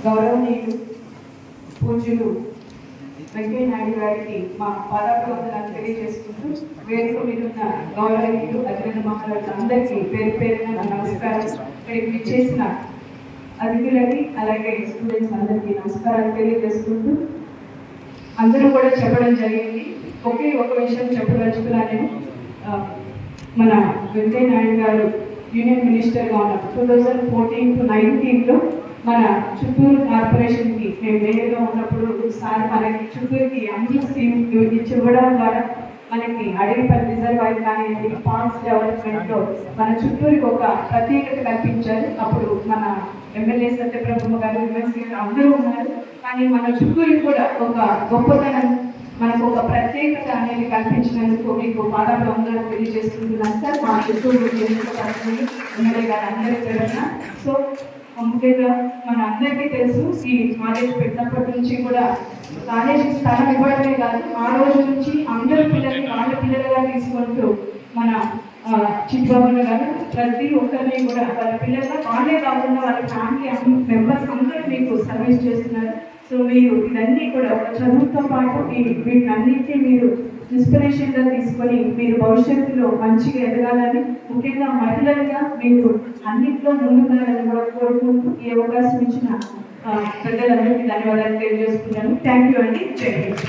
గౌరవనీయులు పూజ్యులు వెంకయ్య నాయుడు గారికి మా పాదాభివందనాలు తెలియజేసుకుంటూ వేదిక మీద ఉన్న గౌరవనీయులు అతిథి మహారాజు అందరికీ పేరు పేరున నమస్కారం. ఇక్కడికి విచ్చేసిన అతిథులకి అలాగే స్టూడెంట్స్ అందరికీ నమస్కారాలు తెలియజేసుకుంటూ అందరూ కూడా చెప్పడం జరిగింది. ఒక విషయం చెప్పదలుచుకున్నా నేను. మన వెంకయ్య నాయుడు గారు యూనియన్ మినిస్టర్గా ఉన్నప్పుడు 2014 to 19లో మన చిత్తూరు కార్పొరేషన్కి మేము మేయర్గా ఉన్నప్పుడు సార్ మనకి చిత్తూరుకి అమృత్ స్కీమ్ ఇచ్చి ఇవ్వడం ద్వారా మనకి అడవిపల్లి రిజర్వాయర్ కానివ్వండి, పాండ్స్ డెవలప్మెంట్లో మన చిత్తూరుకి ఒక ప్రత్యేకత కల్పించారు. అప్పుడు మన ఎమ్మెల్యే సత్యప్రభుమ్మ గారు, ఎమ్మెల్సీ గారు అందరూ ఉన్నారు. కానీ మన చిత్తూరుకి కూడా ఒక గొప్పతనం, మనకు ఒక ప్రత్యేకత అనేది కల్పించినందుకు మీకు పాదాభివందనాలు తెలియజేస్తున్నాను సార్. మా చిత్తూరు ఎమ్మెల్యే గారు అందరి తరఫున. సో ముఖ్యంగా మన అందరికీ తెలుసు, ఈ కాలేజ్ పెట్టినప్పటి నుంచి కూడా కాలేజ్ స్థలం ఇవ్వడమే కాదు, ఆ రోజు నుంచి అందరి పిల్లల్ని వాళ్ళ పిల్లలుగా తీసుకుంటూ మన చిట్టుబాబు గారు ప్రతి ఒక్కరిని కూడా వాళ్ళ పిల్లలుగా వాళ్ళే కాకుండా వాళ్ళ ఫ్యామిలీ మెంబర్స్ అందరూ మీకు సర్వీస్ చేస్తున్నారు. సో మీరు ఇవన్నీ కూడా ఒక చదువుతో పాటు వీటన్నిటినీ మీరు ఇన్స్పిరేషన్గా తీసుకొని మీరు భవిష్యత్తులో మంచిగా ఎదగాలని, ముఖ్యంగా మహిళలుగా మీరు అన్నింటిలో ముందుండాలని కూడా కోరుకుంటూ ఈ అవకాశం ఇచ్చిన ప్రజలందరికీ ధన్యవాదాలు తెలియజేసుకున్నాను. థ్యాంక్ యూ అండి. జై హింద్.